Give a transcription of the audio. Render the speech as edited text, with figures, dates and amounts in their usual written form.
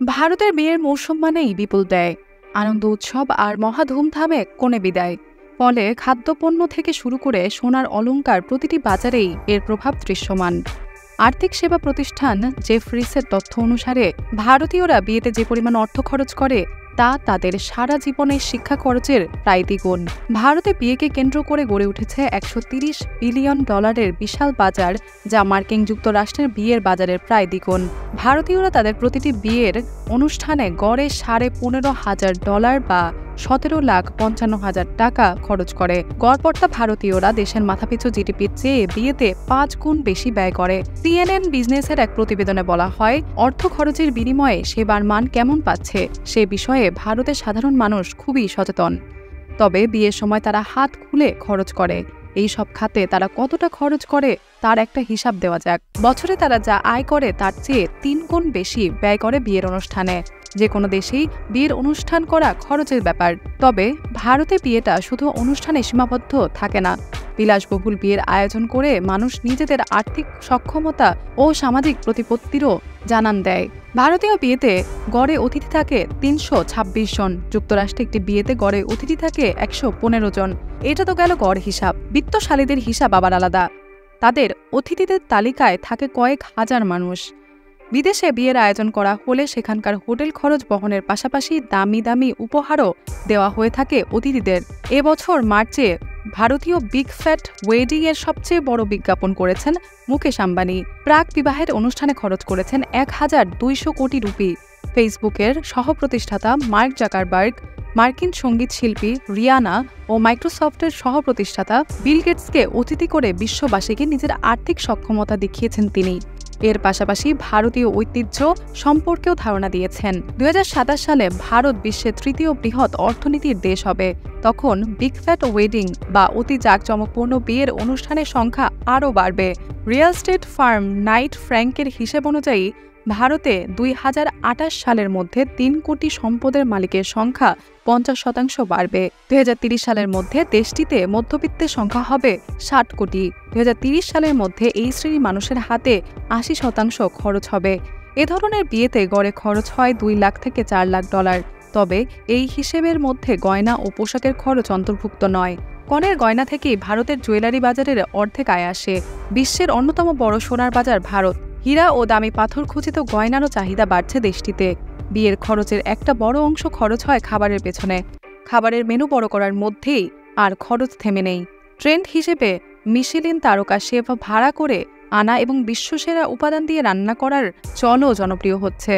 ভারতের বিয়ের মৌসুম মানেই বিপুল ব্যয়, আনন্দ উৎসব আর মহা ধুমধামে কনে বিদায়। ফলে খাদ্যপণ্য থেকে শুরু করে সোনার অলংকার প্রতিটি বাজারেই এর প্রভাব দৃশ্যমান। আর্থিক সেবা প্রতিষ্ঠান জেফরিসের তথ্য অনুসারে ভারতীয়রা বিয়েতে যে পরিমাণ অর্থ খরচ করে তা তাদের সারা জীবনের শিক্ষা খরচের প্রায় দ্বিগুণ। ভারতে বিয়েকে কেন্দ্র করে গড়ে উঠেছে $130 বিলিয়ন বিশাল বাজার, যা মার্কিন যুক্তরাষ্ট্রের বিয়ের বাজারের প্রায় দ্বিগুণ। ভারতীয়রা তাদের প্রতিটি বিয়ের অনুষ্ঠানে গড়ে $15,500 বা $17,55,000 খরচ করে। গড়পড়তা ভারতীয়রা দেশের মাথাপিছু জিডিপির চেয়ে বিয়েতে 5 গুণ বেশি ব্যয় করে। CNN বিজনেসের এক প্রতিবেদনে বলা হয়, অর্থ খরচের বিনিময়ে সেবার মান কেমন পাচ্ছে সে বিষয়ে ভারতের সাধারণ মানুষ খুবই সচেতন। তবে বিয়ের সময় তারা হাত খুলে খরচ করে। এই সব খাতে তারা কতটা খরচ করে তার একটা হিসাব দেওয়া যাক। বছরে তারা যা আয় করে তার চেয়ে 3 গুণ বেশি ব্যয় করে বিয়ের অনুষ্ঠানে। যে কোনো দেশেই বিয়ের অনুষ্ঠান করা খরচের ব্যাপার। তবে ভারতে বিয়েটা শুধু অনুষ্ঠানে সীমাবদ্ধ থাকে না। বিলাসবহুল বিয়ের আয়োজন করে মানুষ নিজেদের আর্থিক সক্ষমতা ও সামাজিক প্রতিপত্তিরও জানান দেয়। ভারতীয় বিয়েতে গড়ে অতিথি থাকে 326 জন। যুক্তরাষ্ট্রে একটি বিয়েতে গড়ে অতিথি থাকে 115 জন। এটা তো গেল গড় হিসাব। বিত্তশালীদের হিসাব আবার আলাদা। তাদের অতিথিদের তালিকায় থাকে কয়েক হাজার মানুষ। বিদেশে বিয়ের আয়োজন করা হলে সেখানকার হোটেল খরচ বহনের পাশাপাশি দামি দামি উপহারও দেওয়া হয়ে থাকে অতিথিদের। এবছর মার্চে ভারতীয় বিগ ফ্যাট ওয়েডিং এর সবচেয়ে বড় বিজ্ঞাপন করেছেন মুকেশ আম্বানি। প্রাক বিবাহের অনুষ্ঠানে খরচ করেছেন 1,200 কোটি রুপি। ফেসবুকের সহপ্রতিষ্ঠাতা মার্ক জাকারবার্গ, মার্কিন সঙ্গীত শিল্পী রিয়ানা ও মাইক্রোসফটের সহপ্রতিষ্ঠাতা বিল গেটসকে অতিথি করে বিশ্ববাসীকে নিজের আর্থিক সক্ষমতা দেখিয়েছেন তিনি। এর পাশাপাশি ভারতীয় ঐতিহ্য সম্পর্কেও ধারণা দিয়েছেন। 2027 সালে ভারত বিশ্বের 3য় বৃহৎ অর্থনীতির দেশ হবে। তখন বিগ ফ্যাট ওয়েডিং বা অতি জাঁকজমকপূর্ণ বিয়ের অনুষ্ঠানের সংখ্যা আরও বাড়বে। রিয়েল এস্টেট ফার্ম নাইট ফ্র্যাঙ্কের হিসেব অনুযায়ী ভারতে 2028 সালের মধ্যে 3 কোটি সম্পদের মালিকের সংখ্যা 50% বাড়বে। 2030 সালের মধ্যে দেশটিতে মধ্যবিত্তের সংখ্যা হবে 60 কোটি। 2030 সালের মধ্যে এই শ্রেণীর মানুষের হাতে 80% খরচ হবে। এ ধরনের বিয়েতে গড়ে খরচ হয় $2 লাখ থেকে $4 লাখ। তবে এই হিসেবের মধ্যে গয়না ও পোশাকের খরচ অন্তর্ভুক্ত নয়। কনের গয়না থেকেই ভারতের জুয়েলারি বাজারের অর্ধেক আয় আসে। বিশ্বের অন্যতম বড় সোনার বাজার ভারত। হীরা ও দামি পাথর খচিত গয়নারও চাহিদা বাড়ছে দেশটিতে। বিয়ের খরচের একটা বড় অংশ খরচ হয় খাবারের পেছনে। খাবারের মেনু বড় করার মধ্যেই আর খরচ থেমে নেই। ট্রেন্ড হিসেবে মিশেলিন তারকা শেফ ভাড়া করে আনা এবং বিশ্বসেরা উপাদান দিয়ে রান্না করার চলও জনপ্রিয় হচ্ছে।